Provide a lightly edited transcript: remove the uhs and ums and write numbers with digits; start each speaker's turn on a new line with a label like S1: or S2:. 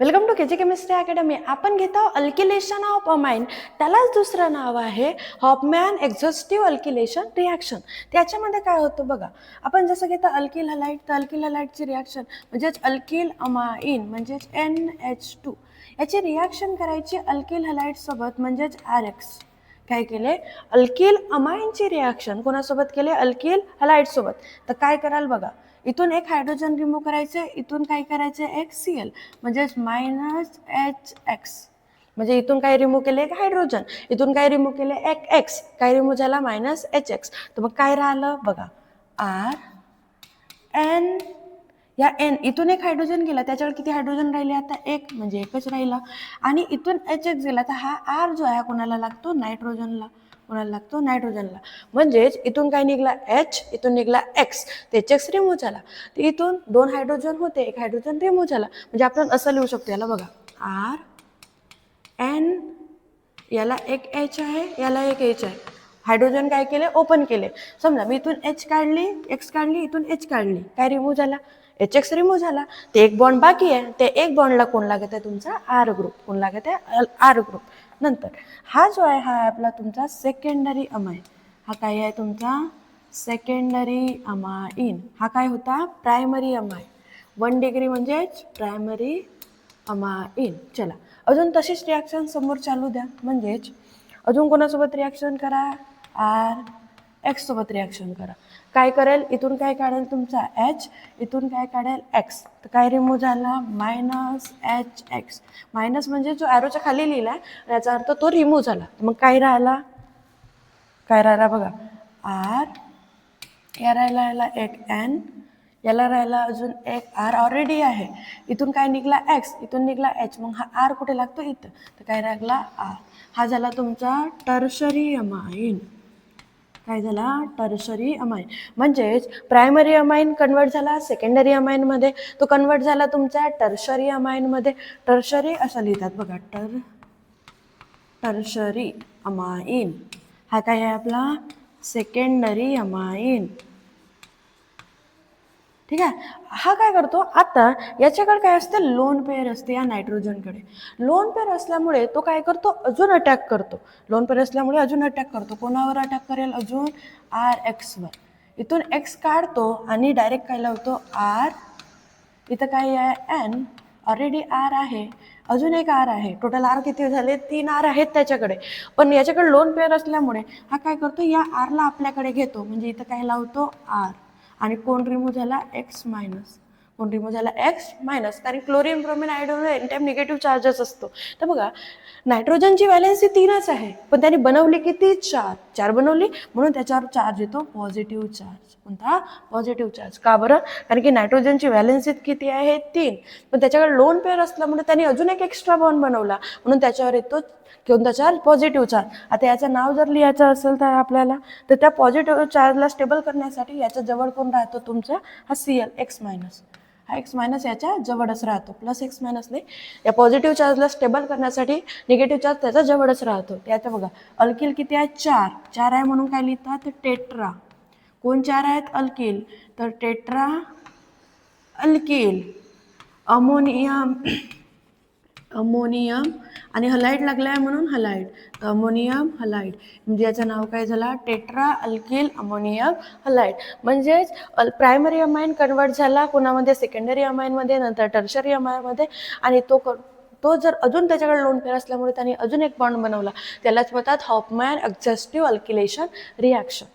S1: Welcome to KG chemistry academy. आपण घेत आहोत अल्किलेशन ऑफ अमाइन. त्यालाच दुसरं नाव आहे हॉफमॅन एक्झॉस्टिव्ह अल्किलेशन रिॲक्शन. त्याच्यामध्ये काय होतं बघा, आपण जसं घेतो अल्किल हलाइड, तर अल्किल हलाइडची रिॲक्शन म्हणजेच अल्किल अमाइन म्हणजेच NH2 याची रिॲक्शन करायची अल्किल हलाइड सोबत म्हणजेच RX. काय केले, अल्किल अमाइनची रिॲक्शन कोणासोबत केले, अल्किल हलाइड सोबत. तर काय कराल बघा, इथून एक हायड्रोजन रिमूव्ह करायचे, इथून काय करायचे एक Cl म्हणजेच -HX. म्हणजे इथून काय रिमूव्ह केले एक हायड्रोजन, इथून काय रिमूव्ह केले एक X, काय रिमूव्ह झाला -HX. तर मग काय राहिलं बघा, R N, या N इथून एक हायड्रोजन गेला, त्याच्यावर किती हायड्रोजन राहिले आता एक, म्हणजे एकच राहिला. आणि इथून HX गेला, तर हा R जो आहे कोणाला लागतो, नायट्रोजनला. कोणाला लागतो, नायट्रोजनला. म्हणजेच इथून काय निघला H, इथून निघला X, ते HX रिमूव्ह झाला. तर इथून दोन हायड्रोजन होते, एक हायड्रोजन रिमूव्ह झाला. म्हणजे आपण असं लिहू शकतो, याला बघा R N, याला एक H आहे, याला एक H आहे. हायड्रोजन काय केले, ओपन केले. समजा मी इथून H काढली, X काढली, इथून H काढली, काय रिमूव्ह झाला, HX रिमूव्ह झाला. ते एक बॉन्ड बाकी आहे, ते एक बॉन्डला कोण लागत आहे, तुमचा R ग्रुप. कोण लागत आहे, R ग्रुप. नंतर हा जो आहे, हा आपला तुमचा सेकंडरी अमाइन. हा काय आहे तुमचा सेकंडरी अमाइन. हा काय होता, प्रायमरी अमाइन. 1 डिग्री म्हणजेच प्रायमरी अमाइन. चला अजून तशीच रिॲक्शन समोर चालू द्या. म्हणजेच अजून कोणासोबत रिॲक्शन करा, RX सोबत रिॲक्शन करा. काय करेल, इथून काय काढेल तुमचा H, इथून काय काढेल X. तर काय रिमूव्ह झाला, -HX. मायनस म्हणजे जो ॲरोच्या खाली लिहिला आहे याचा अर्थ तो रिमूव्ह झाला. मग काय राहिला, काय राहिला बघा, R, या राहिला एक N, याला राहिला अजून एक R ऑलरेडी आहे. इथून काय निघला X, इथून निघला H, मग हा R कुठे लागतो, इथं. तर काय लागला R. हा झाला तुमचा टर्शरी अमाइन. काय झाला, टर्शरी अमाइन. म्हणजेच प्रायमरी अमाइन कन्वर्ट झाला सेकंडरी अमाइनमध्ये, तो कन्वर्ट झाला तुमचा टर्शरी अमाइनमध्ये. टर्शरी असं लिहितात बघा, टर्शरी अमाइन. हा काय आहे आपला सेकंडरी अमाइन. ठीक आहे. हा काय करतो, आता याच्याकडे काय असते, लोन पेअर असते या नायट्रोजनकडे. लोन पेअर असल्यामुळे तो काय करतो, अजून अटॅक करतो. लोन पेअर असल्यामुळे अजून अटॅक करतो. कोणावर अटॅक करेल, अजून RXवर. इथून X काढतो आणि डायरेक्ट काय लावतो R. इथं काय आहे N, ऑलरेडी R आहे, अजून एक R आहे. टोटल R किती झाले, 3 R आहेत त्याच्याकडे. पण याच्याकडे लोन पेअर असल्यामुळे हा काय करतो, या Rला आपल्याकडे घेतो. म्हणजे इथं काय लावतो R. आणि कोण रिमूव्ह झाला, X मायनस. कोण रिमूव्ह झाला, X मायनस. कारण chlorine bromine iodine any time negative चार्जच असतो. तर बघा, नायट्रोजनची व्हॅलेन्सी 3च आहे, पण त्यांनी बनवली किती, 4 बनवली. म्हणून त्याच्यावर चार्ज येतो पॉझिटिव्ह चार्ज. कोणता, पॉझिटिव्ह चार्ज. का बरं, कारण की नायट्रोजनची व्हॅलेन्सी किती आहे, 3. पण त्याच्याकडे लोन पेअर असल्यामुळे त्यांनी अजून एक एक्स्ट्रा बॉन्ड बनवला, म्हणून त्याच्यावर येतो कोणता चार्ज, पॉझिटिव्ह चार्ज. आता याचं नाव जर लिहायचं असेल तर आपल्याला, तर त्या पॉझिटिव्ह चार्जला स्टेबल करण्यासाठी याच्या जवळ कोण राहतो तुमचा, हा Cl, X मायनस. हा X मायनस याच्या जवळच राहतो. प्लस X मायनस नाही, या पॉझिटिव्ह चार्जला स्टेबल करण्यासाठी निगेटिव्ह चार्ज त्याच्या जवळच राहतो. त्याचं बघा, अल्किल किती आहे, 4 आहे, म्हणून काय लिहितात, तर टेट्रा. कोण 4 आहेत, अल्किल, तर टेट्रा अल्किल. अमोनियम, अमोनियम आणि हलाइड लागला आहे म्हणून हलाइड, अमोनियम हलाइड. म्हणजे याचं नाव काय झाला, टेट्रा अल्किल अमोनियम हलाइड. म्हणजेच प्रायमरी अमाइन कन्वर्ट झाला कोणामध्ये, सेकंडरी अमाइनमध्ये, नंतर टर्शरी अमाइनमध्ये. आणि तो जर अजून त्याच्याकडे लोन पेअर असल्यामुळे त्यांनी अजून एक बॉन्ड बनवला. त्यालाच म्हणतात हॉफमॅन एक्झॉस्टिव्ह अल्किलेशन रिॲक्शन.